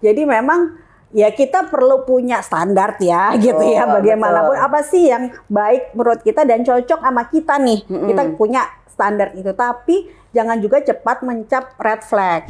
Jadi memang ya kita perlu punya standar ya gitu ya, bagaimanapun apa sih yang baik menurut kita dan cocok sama kita nih. Kita punya standar itu, tapi jangan juga cepat mencap red flag.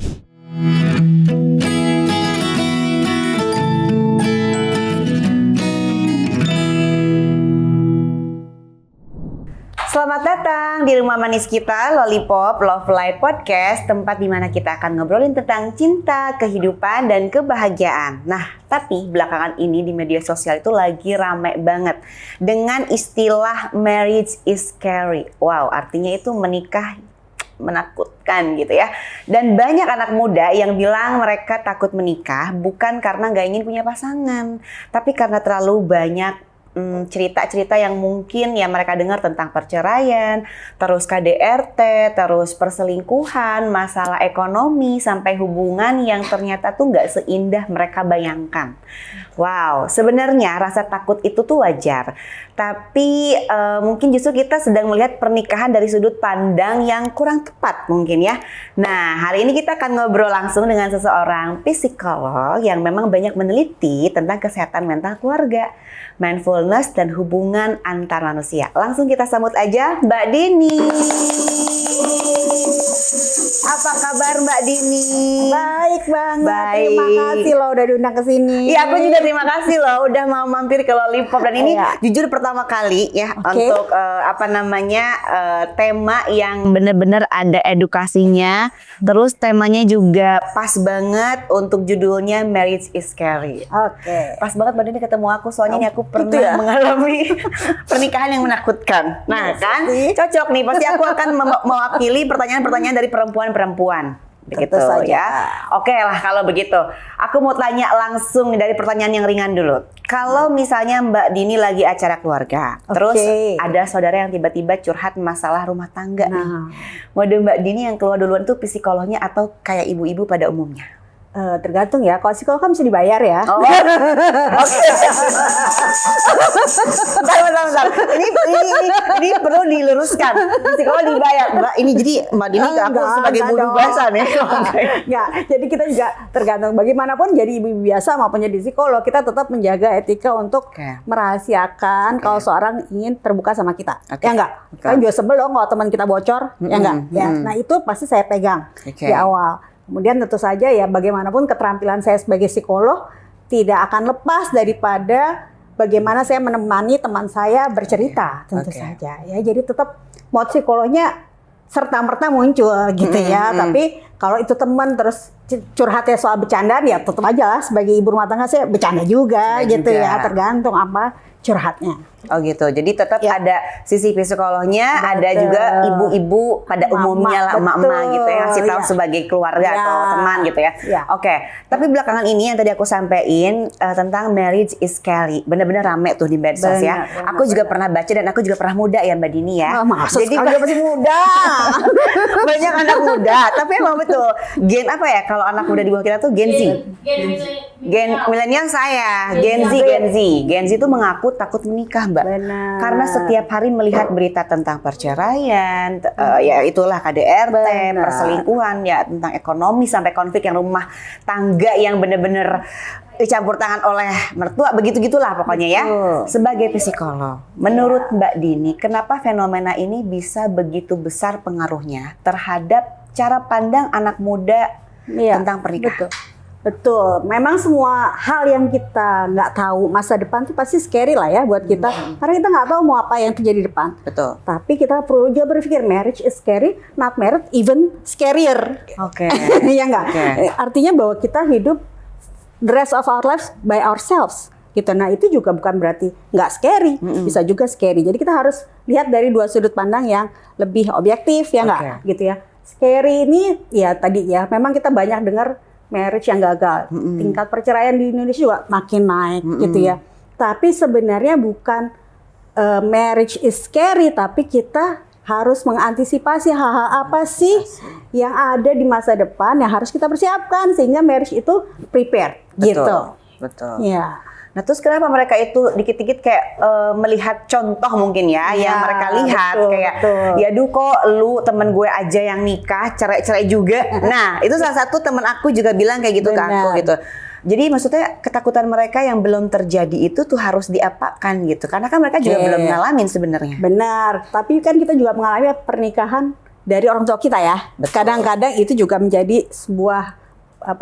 Selamat datang di rumah manis kita, Lollipop Love Life Podcast, tempat di mana kita akan ngobrolin tentang cinta, kehidupan, dan kebahagiaan. Nah, tapi belakangan ini di media sosial itu lagi rame banget dengan istilah marriage is scary. Wow, artinya itu menikah menakutkan gitu ya. Dan banyak anak muda yang bilang mereka takut menikah bukan karena nggak ingin punya pasangan, tapi karena terlalu banyak cerita-cerita yang mungkin ya mereka dengar tentang perceraian, terus KDRT, terus perselingkuhan, masalah ekonomi, sampai hubungan yang ternyata tuh nggak seindah mereka bayangkan. Wow, sebenarnya rasa takut itu tuh wajar, tapi mungkin justru kita sedang melihat pernikahan dari sudut pandang yang kurang tepat mungkin ya. Nah, hari ini kita akan ngobrol langsung dengan seseorang psikolog yang memang banyak meneliti tentang kesehatan mental keluarga, mindfulness, dan hubungan antar manusia. Langsung kita sambut aja Mbak Dini. Apa kabar Mbak Dini? Baik banget. Baik. Terima kasih loh udah diundang ke sini. Iya, aku juga terima kasih loh udah mau mampir ke Lollipop, dan ini jujur pertama kali ya untuk tema yang benar-benar ada edukasinya. Terus temanya juga pas banget untuk judulnya Marriage is Scary. Pas banget Mbak Dini ketemu aku, soalnya ini aku pernah mengalami pernikahan yang menakutkan. Nah, kan cocok nih, pasti aku akan mewakili pertanyaan-pertanyaan dari perempuan-perempuan. Begitu ya. Oke lah kalau begitu. Aku mau tanya langsung dari pertanyaan yang ringan dulu. Kalau misalnya Mbak Dini lagi acara keluarga, terus ada saudara yang tiba-tiba curhat masalah rumah tangga nih. Mode Mbak Dini yang keluar duluan tuh psikolognya atau kayak ibu-ibu pada umumnya? Tergantung ya, kalau psikolog kan bisa dibayar ya. Bentar. Ini perlu diluruskan. Psikolog dibayar. Mbak, ini jadi Mbak Dini aku sebagai guru bahasa nih. Enggak, jadi kita juga tergantung. Bagaimanapun jadi ibu biasa maupun jadi psikolog, kita tetap menjaga etika untuk merahasiakan kalau seorang ingin terbuka sama kita. Ya enggak? Kan juga sebel dong kalau teman kita bocor, ya enggak? Ya, nah itu pasti saya pegang di awal. Kemudian tentu saja ya bagaimanapun keterampilan saya sebagai psikolog tidak akan lepas daripada bagaimana saya menemani teman saya bercerita tentu saja ya. Jadi tetap mode psikolognya serta-merta muncul gitu ya. Tapi kalau itu teman terus curhatnya soal bercandaan ya tetap aja lah sebagai ibu rumah tangga saya bercanda juga gitu ya. Tergantung apa curhatnya. Oh gitu, jadi tetap ada sisi psikolognya, ada juga ibu-ibu pada umumnya lah, emak-emak gitu ya, ngasih tahu sebagai keluarga atau teman gitu ya. Oke, tapi belakangan ini yang tadi aku sampein tentang marriage is scary, benar-benar rame tuh di medsos ya. Aku juga pernah baca dan aku juga pernah muda ya Mbak Dini ya. Jadi masih muda. Banyak anak muda, tapi emang betul. Gen apa ya kalau anak muda di bawah kita tuh Gen Z. Gen milenial saya, Gen Z itu mengaku takut menikah, Mbak. Benar. Karena setiap hari melihat berita tentang perceraian, ya itulah KDRT, perselingkuhan, ya tentang ekonomi sampai konflik yang rumah tangga yang benar-benar dicampur tangan oleh mertua, begitu-gitulah pokoknya ya. Sebagai psikolog, menurut Mbak Dini, kenapa fenomena ini bisa begitu besar pengaruhnya terhadap cara pandang anak muda tentang pernikahan? Betul, memang semua hal yang kita nggak tahu masa depan itu pasti scary lah ya buat kita. Karena kita nggak tahu mau apa yang terjadi di depan. Betul. Tapi kita perlu juga berpikir marriage is scary, not married even scarier. Iya nggak? Artinya bahwa kita hidup the rest of our lives by ourselves. Gitu. Nah itu juga bukan berarti nggak scary, bisa juga scary. Jadi kita harus lihat dari dua sudut pandang yang lebih objektif ya nggak? Gitu ya. Scary ini ya tadi ya, memang kita banyak dengar marriage yang gagal, tingkat perceraian di Indonesia juga makin naik gitu ya. Tapi sebenarnya bukan marriage is scary, tapi kita harus mengantisipasi hal-hal apa sih yang ada di masa depan yang harus kita persiapkan sehingga marriage itu prepared gitu. Betul. Ya. Nah terus kenapa mereka itu dikit-dikit kayak melihat contoh mungkin ya yang mereka lihat kayak ya duh kok lu temen gue aja yang nikah cerai-cerai juga. Nah itu salah satu temen aku juga bilang kayak gitu ke aku gitu. Jadi maksudnya ketakutan mereka yang belum terjadi itu tuh harus diapakan gitu. Karena kan mereka juga belum ngalamin sebenarnya. Benar, tapi kan kita juga mengalami pernikahan dari orang tua kita ya. Betul. Kadang-kadang itu juga menjadi sebuah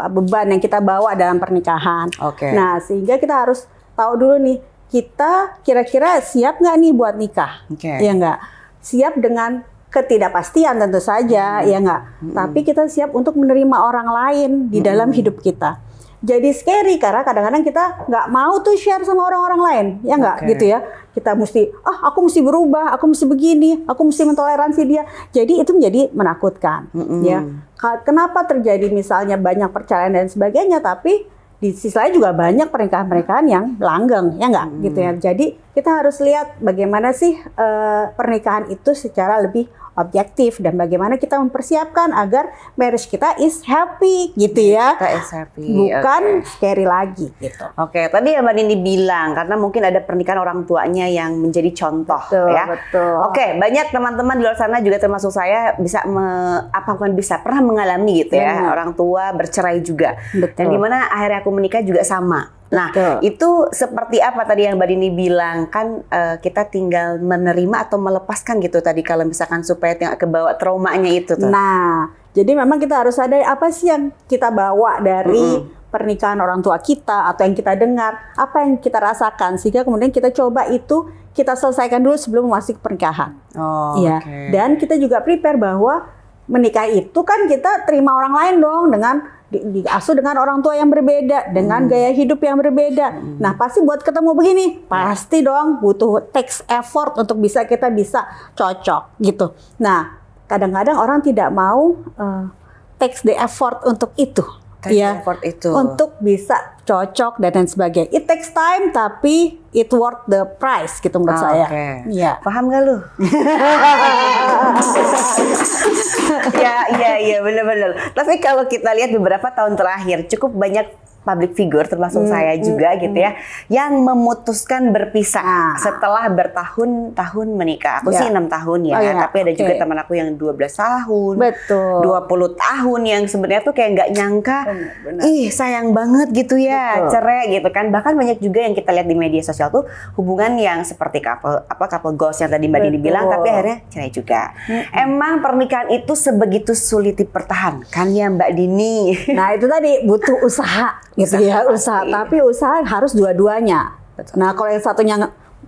beban yang kita bawa dalam pernikahan. Oke. Nah, sehingga kita harus tahu dulu nih, kita kira-kira siap nggak nih buat nikah? Oke. Ya nggak? Siap dengan ketidakpastian tentu saja, ya nggak? Tapi kita siap untuk menerima orang lain di dalam hidup kita. Jadi scary karena kadang-kadang kita nggak mau tuh share sama orang-orang lain, ya nggak? Oke. Gitu ya. Kita mesti, aku mesti berubah, aku mesti begini, aku mesti mentoleransi dia. Jadi itu menjadi menakutkan, ya. Kenapa terjadi misalnya banyak perceraian dan sebagainya, tapi di sisi lain juga banyak pernikahan-pernikahan yang langgeng, ya nggak? Gitu ya. Jadi kita harus lihat bagaimana sih pernikahan itu secara lebih objektif dan bagaimana kita mempersiapkan agar marriage kita is happy gitu ya. Kita is happy. Bukan scary lagi gitu. Oke, tadi ya Mbak Nini bilang karena mungkin ada pernikahan orang tuanya yang menjadi contoh Betul, ya. betul. Oke, banyak teman-teman di luar sana juga termasuk saya bisa pernah mengalami gitu ya, Benar. orang tua bercerai juga. Betul. Dan dimana akhirnya aku menikah juga sama. Nah, Betul. itu seperti apa tadi yang Mbak Dini bilang kan kita tinggal menerima atau melepaskan gitu tadi kalau misalkan supaya tidak kebawa traumanya itu tuh. Nah, jadi memang kita harus sadari apa sih yang kita bawa dari pernikahan orang tua kita atau yang kita dengar, apa yang kita rasakan sehingga kemudian kita coba itu kita selesaikan dulu sebelum masuk pernikahan. Oh, Ya. oke. Dan kita juga prepare bahwa menikah itu kan kita terima orang lain dong dengan diasuh dengan orang tua yang berbeda, dengan gaya hidup yang berbeda. Nah, pasti buat ketemu begini, pasti dong butuh takes effort untuk kita bisa cocok gitu. Nah, kadang-kadang orang tidak mau takes the effort untuk itu. Take Ya, effort itu. untuk bisa cocok dan lain sebagainya. It takes time tapi it worth the price gitu menurut saya. Oke. Iya. Paham gak lu? Iya benar-benar. Tapi kalau kita lihat beberapa tahun terakhir cukup banyak public figure termasuk saya juga gitu ya yang memutuskan berpisah setelah bertahun-tahun menikah. Aku sih 6 tahun ya, tapi ada juga teman aku yang 12 tahun, Betul. 20 tahun yang sebenarnya tuh kayak nggak nyangka, ih sayang banget gitu ya, cerai gitu kan. Bahkan banyak juga yang kita lihat di media sosial tuh hubungan yang seperti couple goals yang tadi Mbak Dini bilang, tapi akhirnya cerai juga. Emang pernikahan itu sebegitu sulit dipertahankan ya Mbak Dini? Nah, itu tadi butuh usaha gitu ya, usaha. Tapi usaha harus dua-duanya. Nah, kalau yang satunya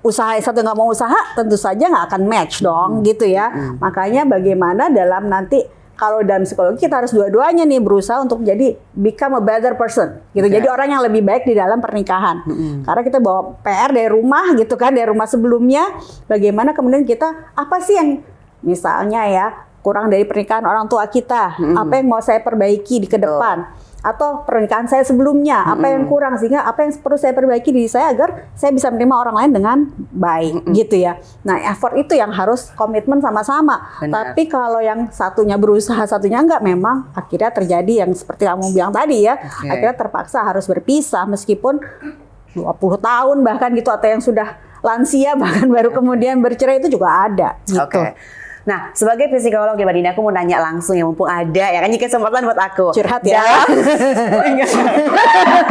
usaha, yang satu nggak mau usaha, tentu saja nggak akan match dong, gitu ya. Makanya bagaimana dalam nanti kalau dalam psikologi kita harus dua-duanya nih berusaha untuk jadi become a better person, gitu. Jadi orang yang lebih baik di dalam pernikahan. Karena kita bawa PR dari rumah gitu kan, dari rumah sebelumnya. Bagaimana kemudian kita apa sih yang misalnya ya kurang dari pernikahan orang tua kita, apa yang mau saya perbaiki di ke depan. Atau pernikahan saya sebelumnya, apa yang kurang sehingga apa yang perlu saya perbaiki diri saya agar saya bisa menerima orang lain dengan baik gitu ya. Nah, effort itu yang harus komitmen sama-sama. Tapi kalau yang satunya berusaha, satunya enggak, memang akhirnya terjadi yang seperti kamu bilang tadi ya. Akhirnya terpaksa harus berpisah meskipun 20 tahun bahkan gitu, atau yang sudah lansia bahkan baru kemudian bercerai itu juga ada gitu. Nah, sebagai psikolog ya Mbak Dini, aku mau nanya langsung ya, mumpung ada ya kan, ini kesempatan buat aku. Curhat ya.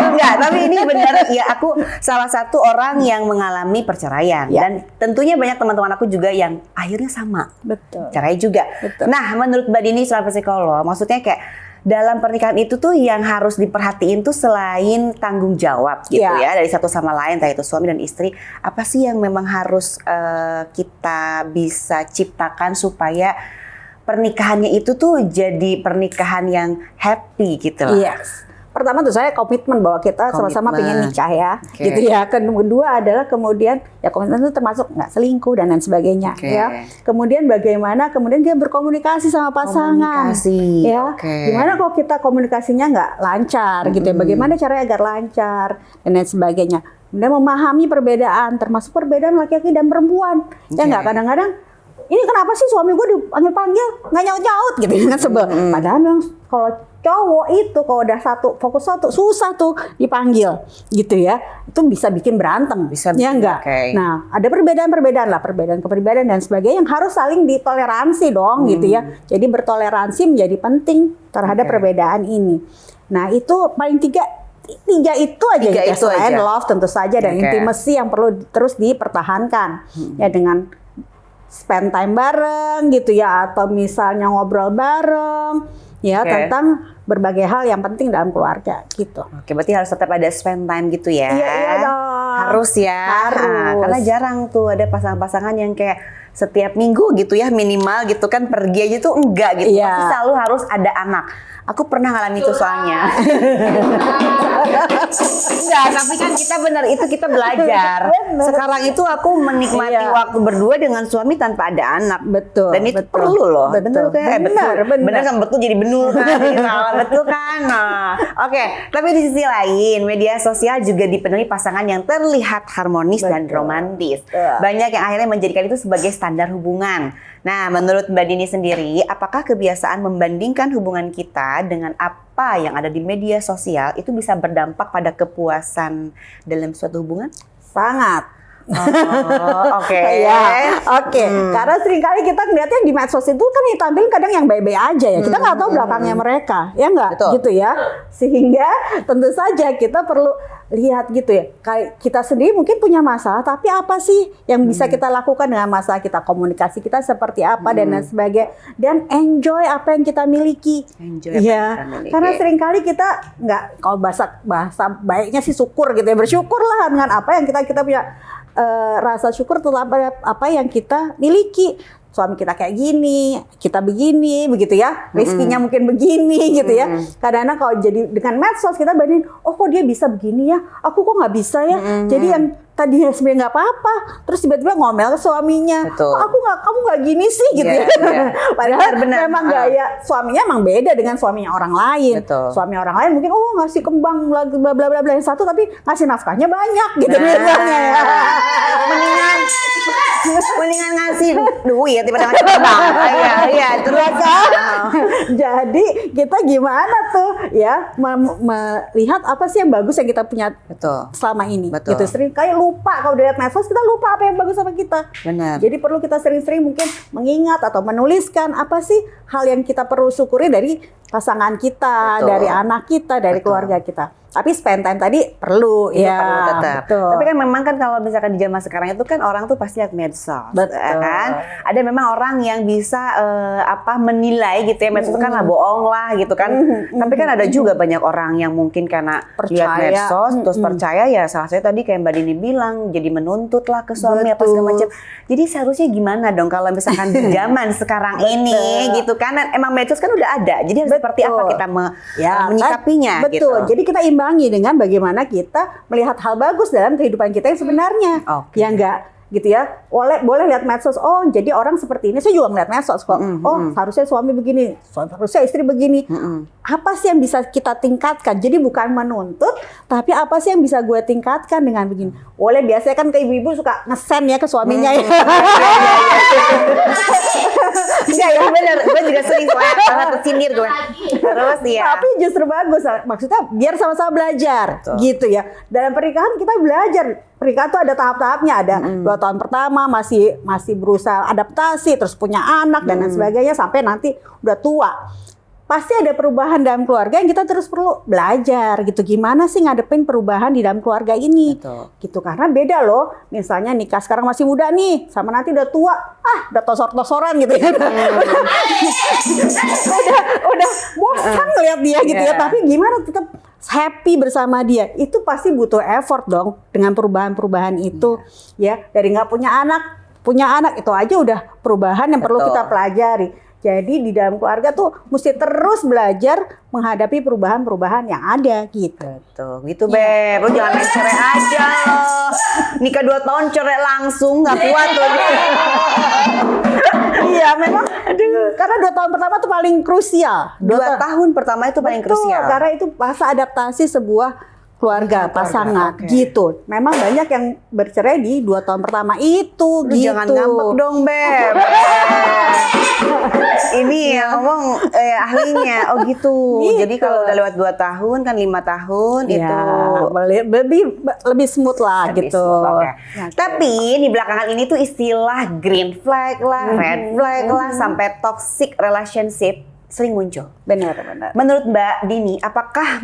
Enggak, tapi ini benar ya, aku salah satu orang yang mengalami perceraian dan tentunya banyak teman-teman aku juga yang akhirnya sama. Betul. Cerai juga. Betul. Nah, menurut Mbak Dini sebagai psikolog, maksudnya kayak dalam pernikahan itu tuh yang harus diperhatiin tuh selain tanggung jawab gitu ya dari satu sama lain, entah itu suami dan istri, apa sih yang memang harus kita bisa ciptakan supaya pernikahannya itu tuh jadi pernikahan yang happy gitu loh. Yes. Pertama tuh saya komitmen bahwa kita sama-sama pengen nikah ya, gitu ya. Kedua adalah kemudian ya komitmen itu termasuk nggak selingkuh dan lain sebagainya, ya. Kemudian bagaimana kemudian dia berkomunikasi sama pasangan, ya. Gimana kalau kita komunikasinya nggak lancar, gitu ya? Bagaimana caranya agar lancar dan lain sebagainya. Kemudian memahami perbedaan, termasuk perbedaan laki-laki dan perempuan, ya nggak kadang-kadang. Ini kenapa sih suami gue dipanggil nggak nyaut-nyaut gitu kan, sebel. Padahal memang kalau cowok itu kalau udah fokus satu susah tuh dipanggil gitu ya, itu bisa bikin berantem, ya enggak. Nah, ada perbedaan lah, perbedaan kepribadian dan sebagainya yang harus saling ditoleransi dong gitu ya. Jadi bertoleransi menjadi penting terhadap perbedaan ini. Nah, itu paling tiga itu aja Tiga gitu ya. itu Selain aja. love tentu saja dan Oke. intimacy yang perlu terus dipertahankan ya dengan spend time bareng gitu ya atau misalnya ngobrol bareng ya Oke. tentang berbagai hal yang penting dalam keluarga gitu. Oke, berarti harus tetap ada spend time gitu ya. Iya dong. Harus ya. Harus. Karena jarang tuh ada pasangan-pasangan yang kayak setiap minggu gitu ya minimal gitu kan pergi aja tuh enggak gitu. Iya. Pasti selalu harus ada anak. Aku pernah ngalamin itu soalnya. Enggak, tapi kan kita benar itu kita belajar. Bener. Sekarang itu aku menikmati Iya. waktu berdua dengan suami tanpa ada anak. Betul. Dan itu betul. perlu loh. Betul. Bener kan? Benar, benar. Bener kan betul jadi benul kan. Jadi salah betul kan. Nah, oke. Tapi di sisi lain, media sosial juga dipenuhi pasangan yang terlihat harmonis dan Betul. romantis. Betul. Banyak yang akhirnya menjadikan itu sebagai standar hubungan. Nah, menurut Mbak Dini sendiri, apakah kebiasaan membandingkan hubungan kita dengan apa yang ada di media sosial itu bisa berdampak pada kepuasan dalam suatu hubungan? Sangat. Oh, oke. Ya, oke. Karena seringkali kita ngeliatnya di medsos itu kan ditampilin kadang yang baik-baik aja ya. Kita nggak tahu belakangnya mereka, ya nggak? Betul. Gitu ya. Sehingga tentu saja kita perlu lihat gitu ya. Kayak kita sendiri mungkin punya masalah, tapi apa sih yang bisa kita lakukan dengan masalah kita? Komunikasi kita seperti apa dan lain sebagainya. Dan enjoy apa yang kita miliki. Enjoy apa Iya. yang kita miliki. Karena seringkali kita nggak, kalau bahasa baiknya sih syukur gitu ya. Bersyukurlah dengan apa yang kita punya. Rasa syukur terhadap apa yang kita miliki. Suami kita kayak gini, kita begini, begitu ya. Rezekinya mungkin begini, gitu ya. Kadang-kadang kalau jadi dengan medsos kita bandingin, oh kok dia bisa begini ya, aku kok nggak bisa ya. Jadi yang tadinya sebenarnya nggak apa-apa, terus tiba-tiba ngomel ke suaminya, Betul. kok kamu nggak gini sih, gitu Iya, ya. iya. Padahal Benar. memang gaya suaminya emang beda dengan suaminya orang lain. Betul. Suami orang lain mungkin ngasih kembang bla bla bla bla yang satu, tapi ngasih nafkahnya banyak, gitu Nah. biasanya ya. mendingan ngasih duit daripada ngasih kembang. Iya, terus Ya kan? Jadi kita gimana tuh ya melihat apa sih yang bagus yang kita punya betul. selama ini. Betul. Gitu sering kayak lupa kalau lihat medsos kita lupa apa yang bagus sama kita. Benar. Jadi perlu kita sering-sering mungkin mengingat atau menuliskan apa sih hal yang kita perlu syukuri dari pasangan kita, Betul. dari anak kita, dari Betul. keluarga kita. Tapi spend time tadi perlu, Itu ya. perlu tetap. Betul. Tapi kan memang kan kalau misalkan di zaman sekarang itu kan orang tuh pasti lihat medsos, Betul. ya kan? Ada memang orang yang bisa menilai gitu ya medsos kan lah bohong lah gitu kan. Tapi kan ada juga banyak orang yang mungkin karena lihat Percaya. medsos terus percaya ya salah satu tadi kayak Mbak Dini bilang jadi menuntut lah ke suami apa segala macam. Jadi seharusnya gimana dong kalau misalkan di zaman sekarang ini gitu kan? Dan emang medsos kan udah ada. Jadi harus seperti apa kita menyikapinya kan? Betul. gitu. Jadi kita imbangi dengan bagaimana kita melihat hal bagus dalam kehidupan kita yang sebenarnya. Oke. Ya enggak gitu ya. Boleh lihat medsos. Oh, jadi orang seperti ini. Saya juga ngeliat medsos kok. Oh, harusnya suami begini, harusnya istri begini. Apa sih yang bisa kita tingkatkan? Jadi bukan menuntut, tapi apa sih yang bisa gue tingkatkan dengan begini? Boleh biasanya kan ke ibu-ibu suka ngesen ya ke suaminya ya. Enggak ya bener, gue juga sering soalnya tersindir gue. Terus ya. Tapi justru bagus, maksudnya biar sama-sama belajar, Betul. gitu ya. Dalam pernikahan kita belajar. Pernikahan tuh ada tahap-tahapnya, ada 2 tahun pertama masih berusaha adaptasi, terus punya anak dan lain sebagainya sampai nanti udah tua. Pasti ada perubahan dalam keluarga yang kita terus perlu belajar gitu. Gimana sih ngadepin perubahan di dalam keluarga ini? Betul. Gitu karena beda loh. Misalnya nikah sekarang masih muda nih, sama nanti udah tua, udah tosor-tosoran gitu ya. udah bosan ngeliat dia gitu ya. Yeah. Tapi gimana tetap happy bersama dia? Itu pasti butuh effort dong dengan perubahan-perubahan itu. Ya, dari nggak punya anak itu aja udah perubahan yang perlu Betul. kita pelajari. Jadi di dalam keluarga tuh mesti terus belajar menghadapi perubahan-perubahan yang ada gitu. Tuh, gitu Beb. Lu jangan main cerai aja loh. Nikah 2 tahun cerai langsung, gak kuat loh. Iya memang. Karena 2 tahun pertama tuh paling krusial. 2 tahun pertama itu paling Betul, krusial. karena itu masa adaptasi sebuah keluarga, pasangan oke. gitu. Memang banyak yang bercerai di 2 tahun pertama itu Lu gitu. jangan ngambek dong Beb. Ini yang ngomong ahlinya. Oh gitu. Gitu. Jadi kalau udah lewat 2 tahun kan 5 tahun Ya, itu lebih smooth lah lebih gitu. smooth, oke. Ya, Tapi di belakangan ini tuh istilah green flag lah, red flag lah, sampai toxic relationship sering muncul. benar. Menurut Mbak Dini, apakah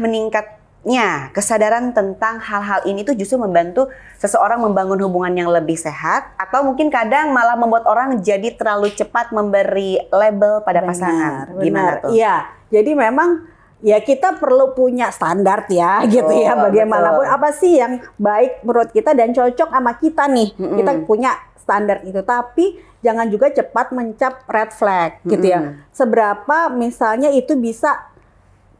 kesadaran tentang hal-hal ini tuh justru membantu seseorang membangun hubungan yang lebih sehat, atau mungkin kadang malah membuat orang jadi terlalu cepat memberi label pada pasangan. Gimana tuh? Iya, jadi memang ya kita perlu punya standar ya gitu ya, bagaimanapun apa sih yang baik menurut kita dan cocok sama kita nih. Kita punya standar itu, tapi jangan juga cepat mencap red flag gitu ya. Seberapa misalnya itu bisa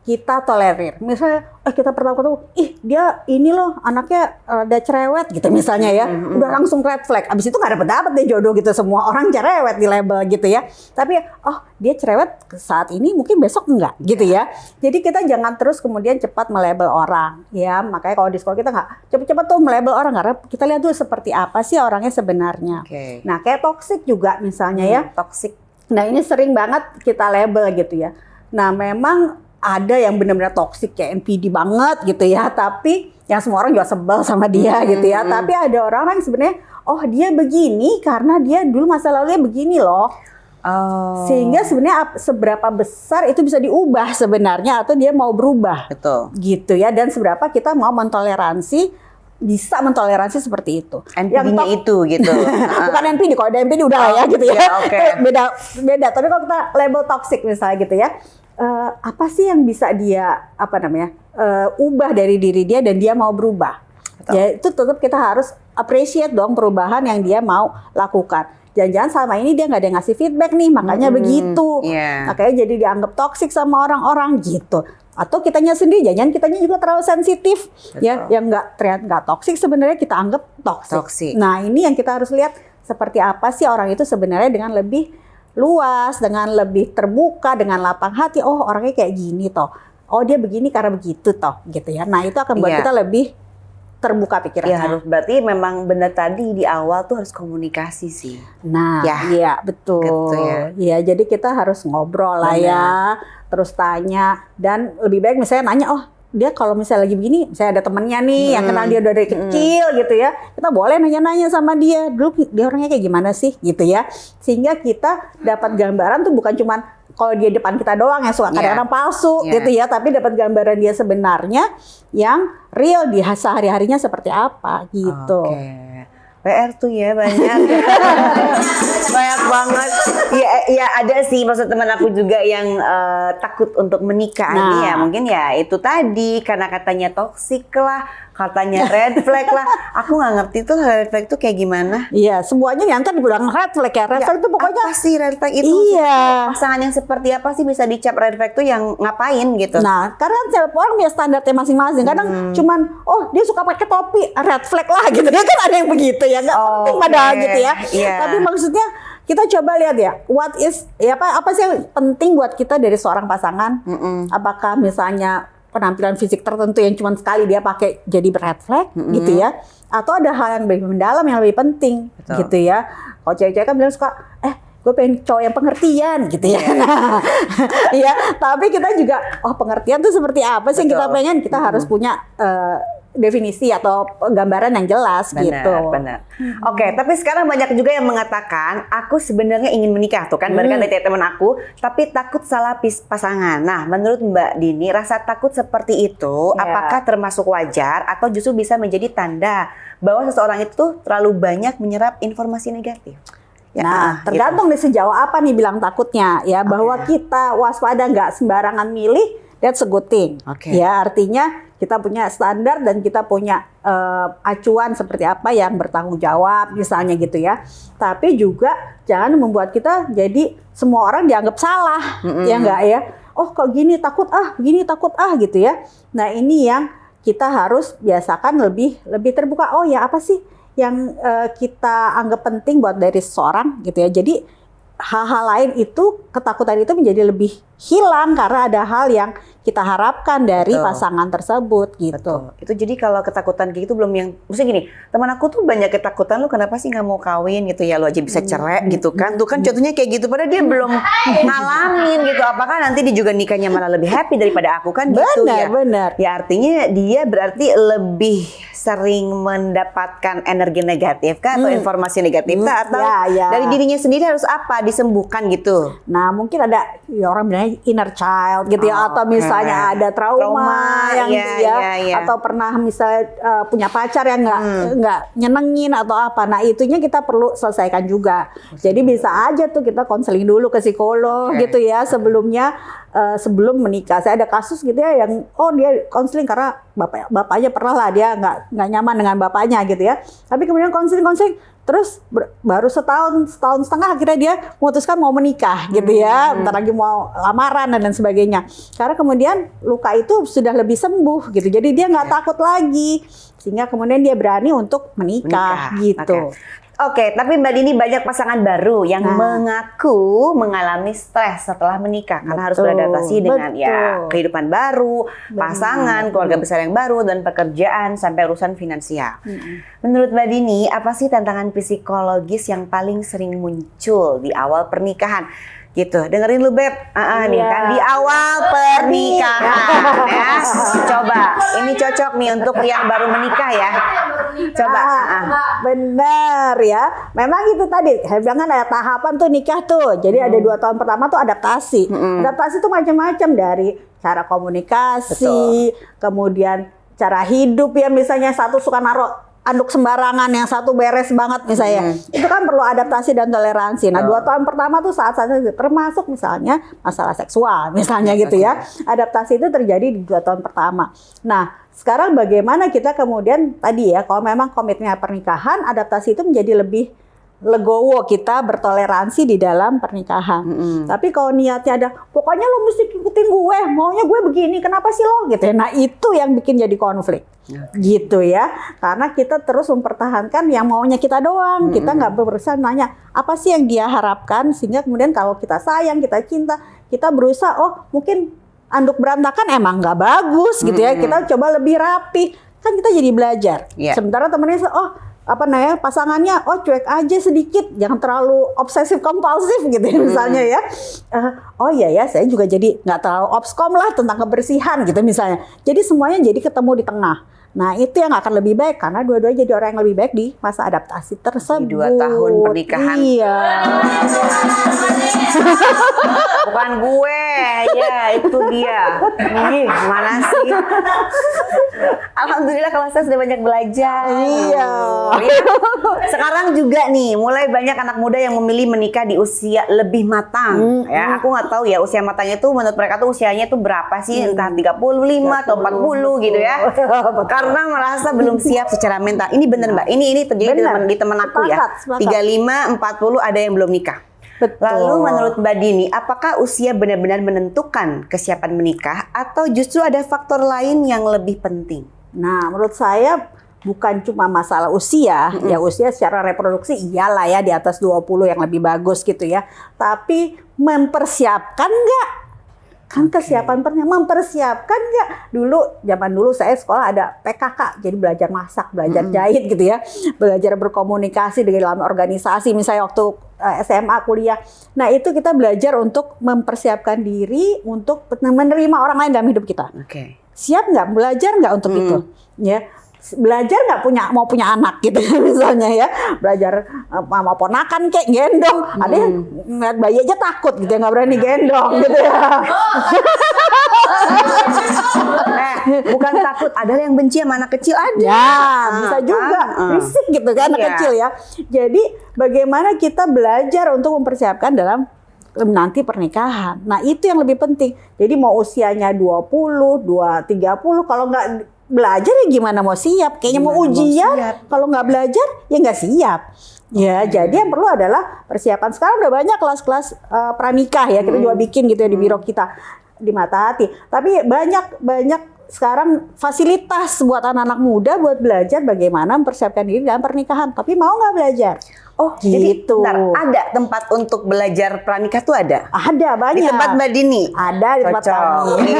kita tolerir. Misalnya kita pertama ketemu, dia ini loh anaknya ada cerewet gitu misalnya ya. Udah langsung red flag. Abis itu nggak dapet deh jodoh gitu, semua orang cerewet di label gitu ya. Tapi dia cerewet saat ini mungkin besok enggak gitu ya. Jadi kita jangan terus kemudian cepat melabel orang ya. Makanya kalau di sekolah kita nggak cepet-cepet tuh melabel orang, karena kita lihat dulu seperti apa sih orangnya sebenarnya. Nah kayak toxic juga misalnya ya. Toxic. Nah ini sering banget kita label gitu ya. Nah memang ada yang benar-benar toksik kayak NPD banget gitu ya, tapi yang semua orang juga sebel sama dia gitu ya. Tapi ada orang yang sebenarnya dia begini karena dia dulu masa lalunya begini loh. Sehingga sebenarnya seberapa besar itu bisa diubah sebenarnya, atau dia mau berubah. Betul. Gitu ya, dan seberapa kita mau bisa mentoleransi seperti itu. NPD-nya itu gitu. Bukan NPD, kalau ada NPD udah lah ya gitu ya. Beda. Tapi kalau kita label toxic misalnya gitu ya, apa sih yang bisa dia ubah dari diri dia dan dia mau berubah? Betul. Ya itu tetap kita harus appreciate dong perubahan yang dia mau lakukan. Jangan-jangan selama ini dia nggak ada ngasih feedback nih, makanya begitu. Makanya jadi dianggap toxic sama orang-orang gitu. Atau kitanya sendiri, jangan kitanya juga terlalu sensitif. Betul. Ya, yang nggak toxic sebenarnya kita anggap toxic. Nah ini yang kita harus lihat, seperti apa sih orang itu sebenarnya dengan lebih luas, dengan lebih terbuka, dengan lapang hati. Orangnya kayak gini toh. Dia begini karena begitu toh, gitu ya. Nah itu akan buat kita lebih terbuka pikirannya. Harus, berarti memang benar tadi di awal tuh harus komunikasi sih. Nah, iya betul. Gitu ya. Iya, jadi kita harus ngobrol lah ya, terus tanya, dan lebih baik misalnya nanya, dia kalau misalnya lagi begini, saya ada temennya nih yang kenal dia dari kecil gitu ya, kita boleh nanya-nanya sama dia, dulu dia orangnya kayak gimana sih gitu ya, sehingga kita dapat gambaran tuh bukan cuman kalau dia depan kita doang yang suka kadang-kadang palsu gitu ya, tapi dapat gambaran dia sebenarnya yang real di sehari-harinya seperti apa gitu. PR tuh ya banyak. Banyak banget. Ya ada sih, maksud teman aku juga yang takut untuk menikah. Ya mungkin ya itu tadi, karena katanya toksik lah, katanya red flag lah. Aku nggak ngerti tuh red flag tuh kayak gimana. Iya, semuanya nyangka dibilang red flag ya. Red flag itu pokoknya apa sih red flag itu? Iya. Pasangan yang seperti apa sih bisa dicap red flag tuh, yang ngapain gitu? Nah, karena setiap orang punya standarnya masing-masing. Kadang cuman dia suka pakai topi, red flag lah gitu ya, kan ada yang begitu ya, nggak penting padahal gitu ya. Tapi maksudnya kita coba lihat ya, apa sih yang penting buat kita dari seorang pasangan? Apakah misalnya penampilan fisik tertentu yang cuma sekali dia pakai jadi red flag gitu ya, atau ada hal yang lebih mendalam yang lebih penting gitu ya. Kalau cewek-cewek kan bilang suka gue pengen cowok yang pengertian gitu ya. Iya, tapi kita juga pengertian tuh seperti apa sih yang kita pengen? Kita harus punya definisi atau gambaran yang jelas gitu. Benar. Oke, tapi sekarang banyak juga yang mengatakan aku sebenarnya ingin menikah tuh kan, bahkan dari teman aku, tapi takut salah pasangan. Nah, menurut Mbak Dini, rasa takut seperti itu apakah termasuk wajar atau justru bisa menjadi tanda bahwa seseorang itu terlalu banyak menyerap informasi negatif? Tergantung nih sejauh apa nih bilang takutnya ya, bahwa kita waspada, nggak sembarangan milih, that's a good thing. Ya, artinya kita punya standar dan kita punya acuan seperti apa yang bertanggung jawab misalnya gitu ya. Tapi juga jangan membuat kita jadi semua orang dianggap salah, ya enggak ya. Kok gini takut begini takut gitu ya. Nah, ini yang kita harus biasakan lebih terbuka. Ya apa sih yang kita anggap penting buat dari seseorang gitu ya. Jadi hal-hal lain itu, ketakutan itu menjadi lebih hilang karena ada hal yang kita harapkan dari pasangan tersebut gitu. Itu jadi kalau ketakutan gitu belum yang, maksudnya gini, teman aku tuh banyak ketakutan, lu kenapa sih nggak mau kawin gitu ya, lu aja bisa cerai gitu kan. Tuh kan contohnya kayak gitu, padahal dia belum ngalamin gitu. Apakah nanti dia juga nikahnya malah lebih happy daripada aku kan gitu ya. Benar. Ya artinya dia berarti lebih sering mendapatkan energi negatif kan, atau informasi negatif kan, atau dari dirinya sendiri harus apa, disembuhkan gitu. Nah mungkin ada orang bilang inner child gitu ya, atau misalnya misalnya ada trauma yang iya. atau pernah misalnya punya pacar yang nggak nyenengin atau apa. Nah, itunya kita perlu selesaikan juga. Jadi bisa aja tuh kita konseling dulu ke psikolog gitu ya sebelumnya. Sebelum menikah, saya ada kasus gitu ya yang dia konseling karena bapaknya pernah lah dia nggak nyaman dengan bapaknya gitu ya. Tapi kemudian konseling terus baru setahun setengah akhirnya dia memutuskan mau menikah gitu ya. Bentar lagi mau lamaran dan sebagainya. Karena kemudian luka itu sudah lebih sembuh gitu. Jadi dia nggak takut lagi sehingga kemudian dia berani untuk menikah gitu. Oke, tapi Mbak Dini banyak pasangan baru yang mengaku mengalami stres setelah menikah karena harus beradaptasi dengan kehidupan baru, pasangan, keluarga besar yang baru, dan pekerjaan sampai urusan finansial. Menurut Mbak Dini, apa sih tantangan psikologis yang paling sering muncul di awal pernikahan? Gitu, dengerin lu Beb, nih kan di awal pernikahan ya. Coba, ini cocok nih untuk yang baru menikah ya. Coba, bener ya. Memang itu tadi, saya bilang kan ada tahapan tuh nikah tuh. Jadi ada 2 tahun pertama tuh adaptasi. Adaptasi tuh macam-macam dari cara komunikasi, kemudian cara hidup ya. Misalnya satu suka naruh anduk sembarangan, yang satu beres banget misalnya. Itu kan perlu adaptasi dan toleransi. Nah, 2 tahun pertama tuh saat-saat termasuk misalnya masalah seksual misalnya gitu ya. Adaptasi itu terjadi di 2 tahun pertama. Nah, sekarang bagaimana kita kemudian tadi ya, kalau memang komitmennya pernikahan, adaptasi itu menjadi lebih legowo, kita bertoleransi di dalam pernikahan. Tapi kalau niatnya ada, pokoknya lo mesti ikutin gue, maunya gue begini, kenapa sih lo gitu ya. Nah, itu yang bikin jadi konflik. Gitu ya. Karena kita terus mempertahankan yang maunya kita doang. Kita nggak berusaha nanya apa sih yang dia harapkan, sehingga kemudian kalau kita sayang, kita cinta, kita berusaha mungkin anduk berantakan emang nggak bagus gitu ya. Kita coba lebih rapi. Kan kita jadi belajar. Sementara temennya pasangannya cuek aja sedikit, jangan terlalu obsesif kompulsif gitu ya misalnya ya. Saya juga jadi nggak terlalu obskom lah tentang kebersihan gitu misalnya. Jadi semuanya jadi ketemu di tengah. Nah, itu yang akan lebih baik karena dua-duanya jadi orang yang lebih baik di masa adaptasi tersebut. Di 2 tahun pernikahan. Iya. Bukan gue, ya itu dia. Nih, mana sih? Alhamdulillah kalau saya sudah banyak belajar. Iya. Sekarang juga nih, mulai banyak anak muda yang memilih menikah di usia lebih matang. Ya, aku nggak tahu ya usia matangnya tuh menurut mereka tuh usianya tuh berapa sih? Entah 35 atau 40 gitu ya. Karena merasa belum siap secara mental. Ini bener Mbak, ini terjadi di teman aku ya. 35, 40 ada yang belum nikah. Betul. Lalu menurut Mbak Dini, apakah usia benar-benar menentukan kesiapan menikah atau justru ada faktor lain yang lebih penting? Nah, menurut saya bukan cuma masalah usia, ya usia secara reproduksi iyalah ya di atas 20 yang lebih bagus gitu ya. Tapi mempersiapkan nggak? Kan kesiapan mempersiapkan nggak? Zaman dulu saya sekolah ada PKK, jadi belajar masak, belajar jahit gitu ya. Belajar berkomunikasi di dalam organisasi, misalnya waktu SMA, kuliah. Nah, itu kita belajar untuk mempersiapkan diri untuk menerima orang lain dalam hidup kita. Siap nggak? Belajar nggak untuk itu? Ya. Belajar nggak mau punya anak gitu misalnya ya, belajar mau ponakan kayak gendong, ada yang ngeliat bayi aja takut gitu, nggak berani gendong gitu ya. Bukan takut, ada yang benci sama anak kecil ada. Ya, bisa juga risik gitu kan anak kecil ya. Jadi bagaimana kita belajar untuk mempersiapkan dalam nanti pernikahan. Nah, itu yang lebih penting. Jadi mau usianya 20, 30, kalau nggak belajar ya gimana mau siap? Kayaknya mau ujian, kalau nggak belajar ya nggak siap. Ya, jadi yang perlu adalah persiapan. Sekarang udah banyak kelas-kelas pranikah ya, kita juga bikin gitu ya di biro kita di Mata Hati. Tapi banyak sekarang fasilitas buat anak-anak muda buat belajar bagaimana mempersiapkan diri dalam pernikahan. Tapi mau nggak belajar? Jadi gitu. Ada tempat untuk belajar pranikah tuh ada? Ada, banyak. Di tempat Mbak Dini? Ada di tempat kami.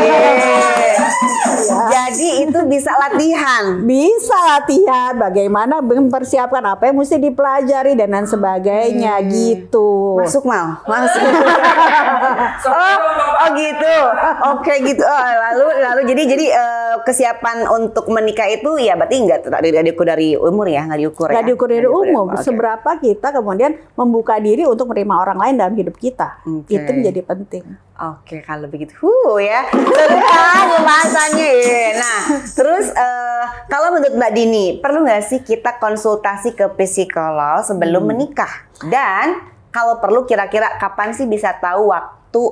Jadi itu bisa latihan? Bisa latihan, bagaimana mempersiapkan apa yang mesti dipelajari dan lain sebagainya gitu. Masuk Mal? Masuk. Gitu. Oke gitu. Lalu jadi kesiapan untuk menikah itu ya berarti nggak diukur dari umur ya? Nggak diukur ya? Nggak diukur dari umur. Seberapa kita kemudian membuka diri untuk menerima orang lain dalam hidup kita. Oke. Itu menjadi penting. Oke, kalau begitu, ya, seru kan pembahasannya. Nah, terus kalau menurut Mbak Dini, perlu nggak sih kita konsultasi ke psikolog sebelum menikah? Dan kalau perlu, kira-kira kapan sih bisa tahu waktu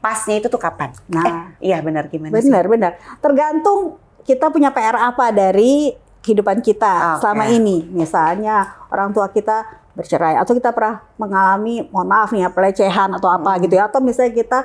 pasnya itu tuh kapan? Nah, iya benar, gimana sih? benar. Tergantung kita punya PR apa dari kehidupan kita selama ini. Misalnya orang tua kita bercerai atau kita pernah mengalami, mohon maaf nih ya, pelecehan atau apa gitu ya, atau misalnya kita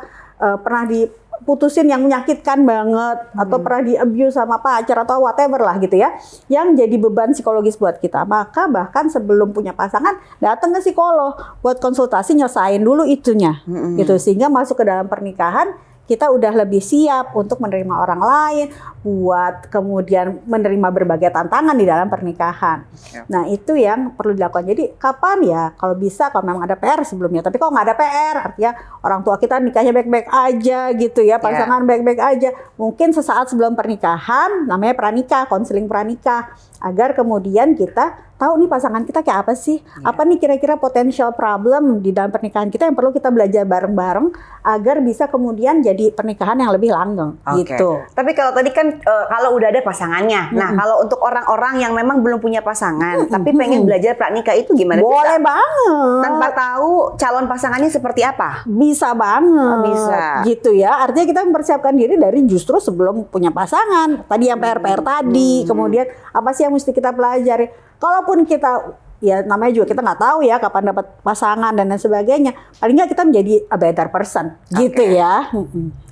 pernah diputusin yang menyakitkan banget atau pernah di-abuse sama pacar atau whatever lah gitu ya, yang jadi beban psikologis buat kita. Maka bahkan sebelum punya pasangan datang ke psikolog buat konsultasi, nyelesain dulu itunya gitu, sehingga masuk ke dalam pernikahan kita udah lebih siap untuk menerima orang lain, buat kemudian menerima berbagai tantangan di dalam pernikahan. Nah, itu yang perlu dilakukan. Jadi kapan ya? Kalau bisa, kalau memang ada PR sebelumnya. Tapi kalau nggak ada PR, artinya orang tua kita nikahnya baik-baik aja gitu ya, pasangan baik-baik aja. Mungkin sesaat sebelum pernikahan, namanya pranikah, konseling pranikah, agar kemudian kita tahu nih pasangan kita kayak apa sih? Apa nih kira-kira potential problem di dalam pernikahan kita yang perlu kita belajar bareng-bareng agar bisa kemudian jadi pernikahan yang lebih langgeng gitu. Tapi kalau tadi kan kalau udah ada pasangannya. Nah, kalau untuk orang-orang yang memang belum punya pasangan tapi pengen belajar pranikah itu gimana? Boleh banget. Tanpa tahu calon pasangannya seperti apa? Bisa banget. Bisa. Gitu ya. Artinya kita mempersiapkan diri dari justru sebelum punya pasangan. Tadi yang PR-PR tadi, kemudian apa sih yang mesti kita pelajari? Kalaupun kita, ya namanya juga kita nggak tahu ya kapan dapat pasangan dan lain sebagainya. Paling nggak kita menjadi a better person, gitu ya.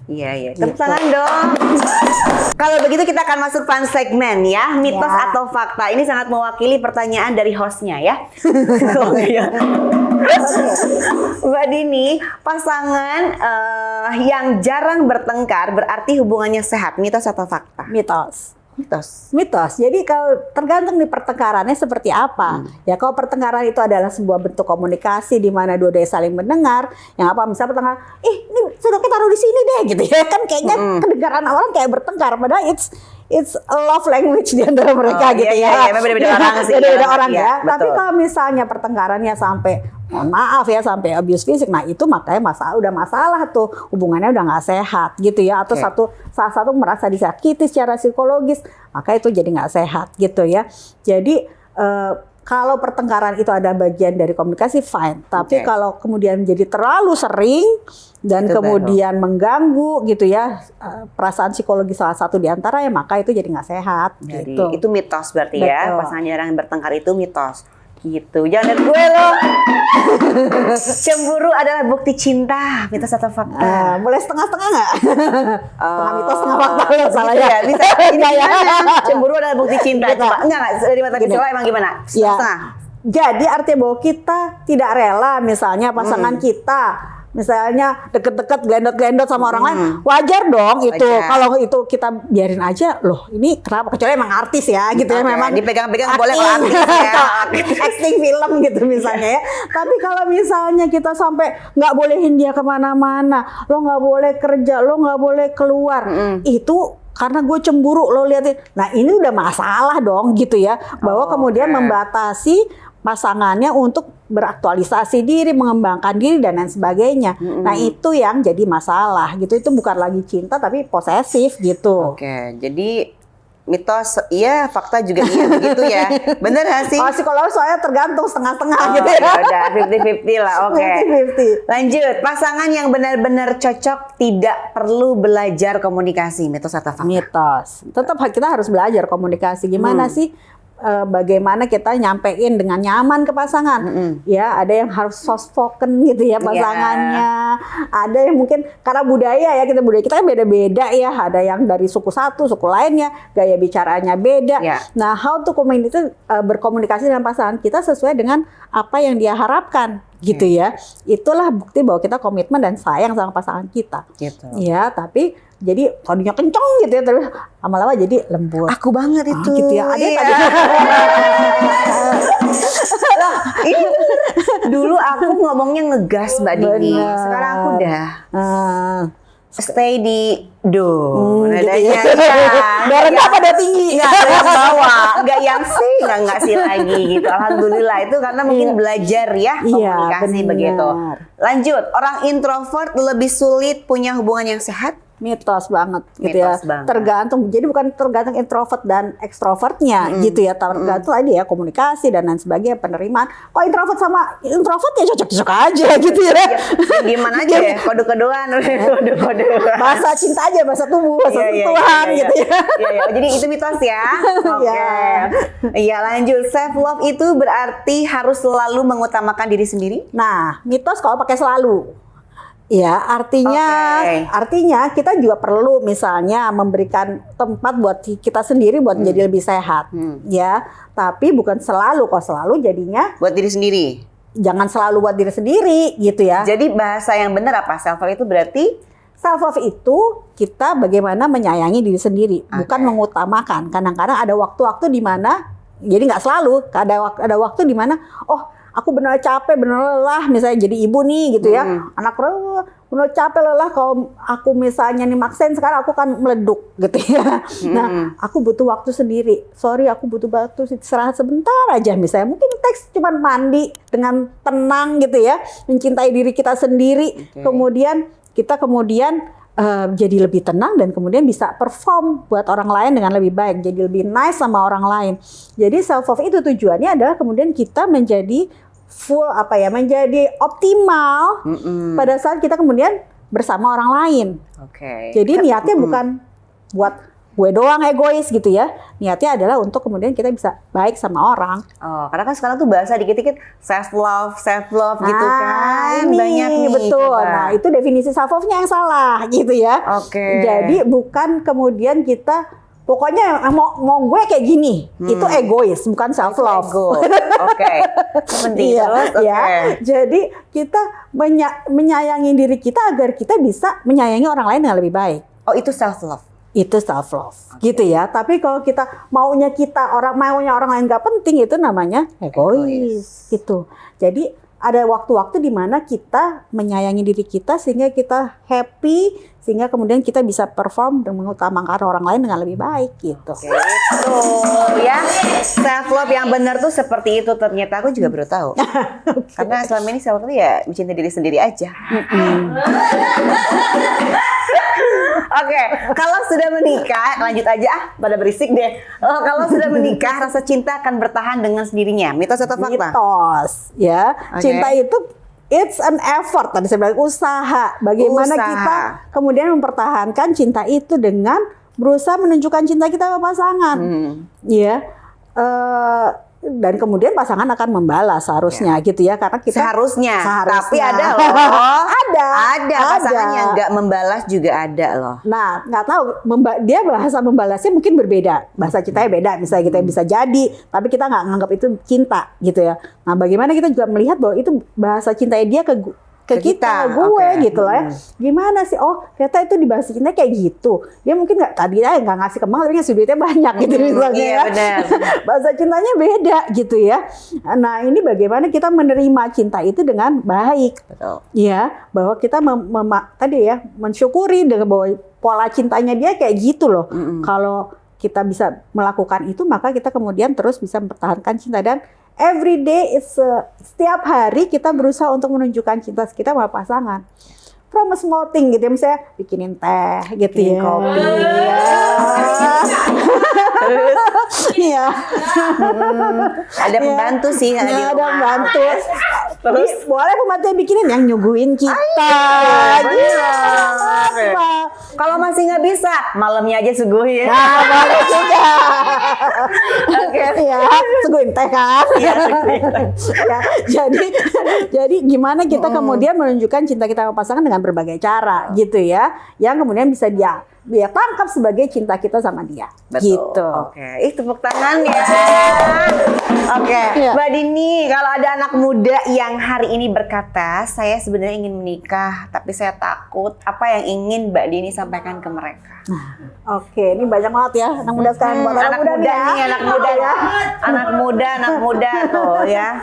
Iya. Tepuk tangan dong. Kalau begitu kita akan masuk fun segmen ya, mitos atau fakta. Ini sangat mewakili pertanyaan dari hostnya ya. Mbak Dini, pasangan yang jarang bertengkar berarti hubungannya sehat, mitos atau fakta? Mitos. Mitos. Jadi kalau tergantung di pertengkarannya seperti apa. Ya kalau pertengkaran itu adalah sebuah bentuk komunikasi di mana dua-duanya saling mendengar. Yang apa misalnya pertengkaran, ini sendoknya taruh di sini deh gitu ya. Kan kayaknya kedengaran orang kayak bertengkar, padahal it's a love language di antara mereka gitu ya. Beda-beda orang sih. Beda-beda orang ya. Tapi kalau misalnya pertengkarannya sampai, mohon maaf ya, sampai abuse fisik, nah itu makanya udah masalah tuh, hubungannya udah nggak sehat gitu ya. Atau salah satu merasa disakiti secara psikologis, maka itu jadi nggak sehat gitu ya. Jadi kalau pertengkaran itu ada bagian dari komunikasi, fine. Tapi kalau kemudian jadi terlalu sering dan itu kemudian mengganggu gitu ya perasaan psikologi salah satu di antaranya, maka itu jadi nggak sehat. Jadi gitu. itu mitos berarti ya, pasangan jarang bertengkar itu mitos. Gitu, jangan lihat gue loh. Cemburu adalah bukti cinta, mitos atau fakta? Boleh setengah-setengah nggak? Setengah mitos, setengah fakta. Salah ya, bisa. Ini cemburu adalah bukti cinta. Coba, enggak, dari mata psikolog emang gimana? Setengah. Jadi artinya bahwa kita tidak rela misalnya pasangan kita misalnya deket-deket glendot-glendot sama orang lain, wajar dong itu. Kalau itu kita biarin aja, loh ini kenapa? Kecuali emang artis ya gitu ya, memang dipegang-pegang boleh kalau artis ya. Acting film gitu misalnya ya. Tapi kalau misalnya kita sampai nggak bolehin dia kemana-mana, lo nggak boleh kerja, lo nggak boleh keluar, itu karena gue cemburu, lo liatin. Nah ini udah masalah dong gitu ya, bahwa kemudian membatasi pasangannya untuk beraktualisasi diri, mengembangkan diri dan lain sebagainya. Nah itu yang jadi masalah gitu. Itu bukan lagi cinta tapi posesif gitu. Oke, jadi mitos iya, fakta juga iya begitu ya. Bener gak sih? Oh, psikolog soalnya tergantung setengah-setengah gitu ya. Udah 50-50 lah, oke. 50-50. Lanjut, pasangan yang benar-benar cocok tidak perlu belajar komunikasi, mitos atau fakta? Mitos. Tetap kita harus belajar komunikasi. Gimana sih? Bagaimana kita nyampein dengan nyaman ke pasangan, ya ada yang harus soft spoken gitu ya pasangannya, ada yang mungkin karena budaya kita kan beda-beda ya, ada yang dari suku satu, suku lainnya gaya bicaranya beda. Nah, how to berkomunikasi dengan pasangan kita sesuai dengan apa yang dia harapkan gitu ya. Itulah bukti bahwa kita komitmen dan sayang sama pasangan kita. Gitu. Ya, tapi jadi kodenya kenceng gitu ya, terus lama-lama jadi lembut. Aku banget itu. Gitu ya. Ada tadi. Ini dulu aku ngomongnya ngegas Mbak Dini. Sekarang aku udah stay di do. Gitu ya. Do rendah apa do tinggi. Nggak yang sih, nggak sih lagi gitu. Alhamdulillah itu karena mungkin belajar ya komunikasi begitu. Lanjut, orang introvert lebih sulit punya hubungan yang sehat. Mitos banget gitu Mitos ya. banget. Tergantung, jadi bukan tergantung introvert dan ekstrovertnya gitu ya. Tergantung tadi ya komunikasi dan lain sebagainya, penerimaan. Kok introvert sama introvert ya cocok-cocok aja gitu ya. Gimana aja ya, kode-kodean, kode-kodean. Bahasa cinta aja, bahasa tubuh, bahasa Tuhan gitu ya. Iya, jadi itu mitos ya. Oke. Iya, lanjut. Self love itu berarti harus selalu mengutamakan diri sendiri? Nah, mitos kalau pakai selalu. Ya, artinya kita juga perlu misalnya memberikan tempat buat kita sendiri buat menjadi lebih sehat. Ya, tapi bukan selalu, kok selalu jadinya Buat diri sendiri. jangan selalu buat diri sendiri gitu ya. Jadi bahasa yang benar apa? Self love itu berarti Self love itu kita bagaimana menyayangi diri sendiri, bukan mengutamakan. Kadang-kadang ada waktu-waktu di mana, jadi nggak selalu, ada waktu di mana, oh aku benar capek, benar lelah, misalnya jadi ibu nih gitu ya, anak benar capek lelah, kalau aku misalnya nih maksain sekarang aku kan meleduk gitu ya. Nah, aku butuh waktu sendiri. Sorry, aku butuh waktu istirahat sebentar aja misalnya. Mungkin teks cuma mandi dengan tenang gitu ya, mencintai diri kita sendiri. Kemudian kita jadi lebih tenang dan kemudian bisa perform buat orang lain dengan lebih baik, jadi lebih nice sama orang lain. Jadi self love itu tujuannya adalah kemudian kita menjadi full menjadi optimal pada saat kita kemudian bersama orang lain. Jadi niatnya bukan buat gue doang egois gitu ya. Niatnya adalah untuk kemudian kita bisa baik sama orang. Oh, karena kan sekarang tuh bahasa dikit-dikit self love gitu kan. Ini banyak nih. betul. Coba. Nah, itu definisi self love-nya yang salah gitu ya. Jadi bukan kemudian kita pokoknya mau gue kayak gini. Itu egois, bukan self love. Penting terus. Ya. Jadi kita menyayangi diri kita agar kita bisa menyayangi orang lain dengan lebih baik. Oh, itu self love. Itu self love gitu ya. Tapi kalau kita maunya orang lain nggak penting, itu namanya egois gitu. Jadi ada waktu-waktu di mana kita menyayangi diri kita sehingga kita happy, sehingga kemudian kita bisa perform dan mengutamakan orang lain dengan lebih baik gitu. Ya, self love yang benar tuh seperti itu, ternyata aku juga baru tahu. Karena selama ini self love ya mencintai diri sendiri aja. Kalau sudah menikah, lanjut aja pada berisik deh. Kalau sudah menikah, rasa cinta akan bertahan dengan sendirinya. Mitos atau fakta? Mitos, ya. Cinta itu it's an effort, tadi saya bilang usaha. Bagaimana kita kemudian mempertahankan cinta itu dengan berusaha menunjukkan cinta kita sama pasangan, ya. Dan kemudian pasangan akan membalas seharusnya gitu ya, karena kita seharusnya. Tapi ada loh. ada pasangan yang nggak membalas juga ada loh. Nah, nggak tahu dia bahasa membalasnya mungkin berbeda, bahasa cintanya beda, misalnya kita bisa jadi, tapi kita nggak nganggap itu cinta gitu ya. Nah, bagaimana kita juga melihat bahwa itu bahasa cintanya dia ke kita, gue gitu lah ya. Gimana sih? Oh, ternyata itu di bahasa cinta kayak gitu. Dia mungkin tadinya nggak ngasih kembang, tapi ngasih duitnya banyak gitu misalnya. Iya, benar. Bahasa cintanya beda gitu ya. Nah, ini bagaimana kita menerima cinta itu dengan baik. Betul. Ya, bahwa kita tadi ya mensyukuri dengan bahwa pola cintanya dia kayak gitu loh. Kalau kita bisa melakukan itu, maka kita kemudian terus bisa mempertahankan cinta. Dan every day setiap hari kita berusaha untuk menunjukkan cinta kita sama pasangan. From a small thing gitu ya, misalnya bikinin teh gitu ya. Kopi. Iya. Ada pembantu sih. Ada pembantu. Terus boleh pembantu bikinin yang nyuguhin kita. Kalau masih nggak bisa, malamnya aja suguhin. Nah, boleh juga. Ya, suguhin teh kan. Ya, jadi gimana kita kemudian menunjukkan cinta kita sama pasangan dengan berbagai cara gitu ya, yang kemudian bisa dia tangkap sebagai cinta kita sama dia. Betul. Gitu. Tepuk tangan ya. Mbak Dini, kalau ada anak muda yang hari ini berkata, saya sebenarnya ingin menikah, tapi saya takut, apa yang ingin Mbak Dini sampaikan ke mereka? Ini banyak banget ya anak muda sekarang. Anak muda tuh ya.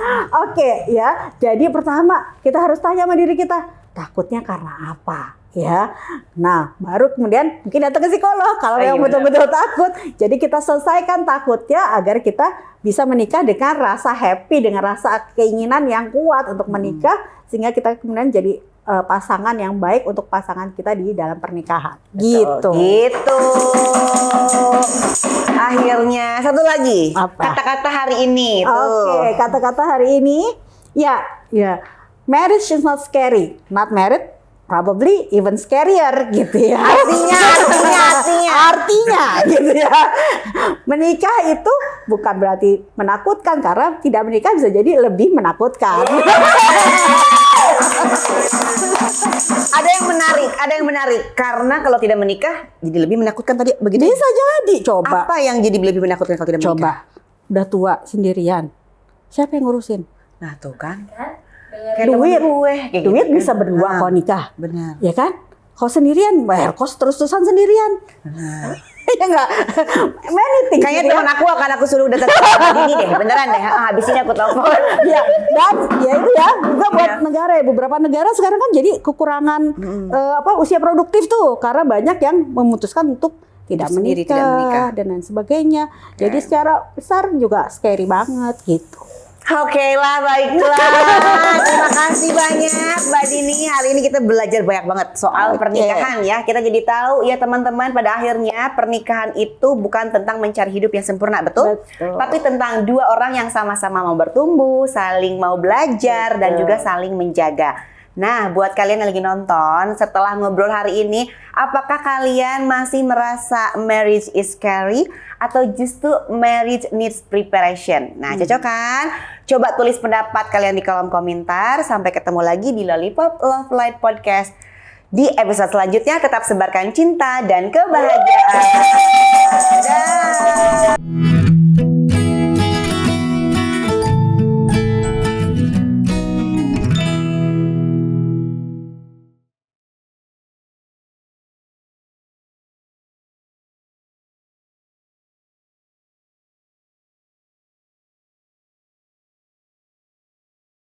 Ya. Jadi pertama kita harus tanya sama diri kita, takutnya karena apa? ya. Nah, baru kemudian mungkin datang ke psikolog kalau yang Iya, betul-betul takut. Jadi kita selesaikan takutnya agar kita bisa menikah dengan rasa happy, dengan rasa keinginan yang kuat untuk menikah, sehingga kita kemudian jadi pasangan yang baik untuk pasangan kita di dalam pernikahan. Gitu. Gitu. Akhirnya satu lagi Apa? kata-kata hari ini tuh. Oke, kata-kata hari ini ya. Marriage is not scary. Not married probably even scarier gitu ya. Artinya gitu ya. Menikah itu bukan berarti menakutkan, karena tidak menikah bisa jadi lebih menakutkan. Ada yang menarik karena kalau tidak menikah jadi lebih menakutkan tadi begitu. Bisa jadi, coba. Apa yang jadi lebih menakutkan kalau tidak menikah? Coba, udah tua sendirian, siapa yang ngurusin? Nah tuh kan. Duit, kayak duit gitu bisa kan. berdua kalau nikah, Benar. ya kan? Kalau sendirian, bayar kos terus-terusan sendirian. Ya enggak? Many things. Kayaknya gitu ya. teman aku suruh datang ini deh, beneran deh. Habis ini aku telepon. Ya, dan ya itu ya juga buat negara ya, beberapa negara sekarang kan jadi kekurangan usia produktif tuh, karena banyak yang memutuskan untuk tidak Sendiri, menikah, tidak menikah. dan lain sebagainya. Jadi secara besar juga scary banget gitu. Oke lah, baiklah. Terima kasih banyak Mbak Dini. Hari ini kita belajar banyak banget soal pernikahan ya. Kita jadi tahu ya teman-teman, pada akhirnya pernikahan itu bukan tentang mencari hidup yang sempurna, betul? Betul. Tapi tentang dua orang yang sama-sama mau bertumbuh, saling mau belajar, dan juga saling menjaga. Nah, buat kalian yang lagi nonton, setelah ngobrol hari ini, apakah kalian masih merasa marriage is scary atau justru marriage needs preparation? Nah, cocok kan? Coba tulis pendapat kalian di kolom komentar. Sampai ketemu lagi di Lollipop Love Light Podcast. Di episode selanjutnya tetap sebarkan cinta dan kebahagiaan. Dah.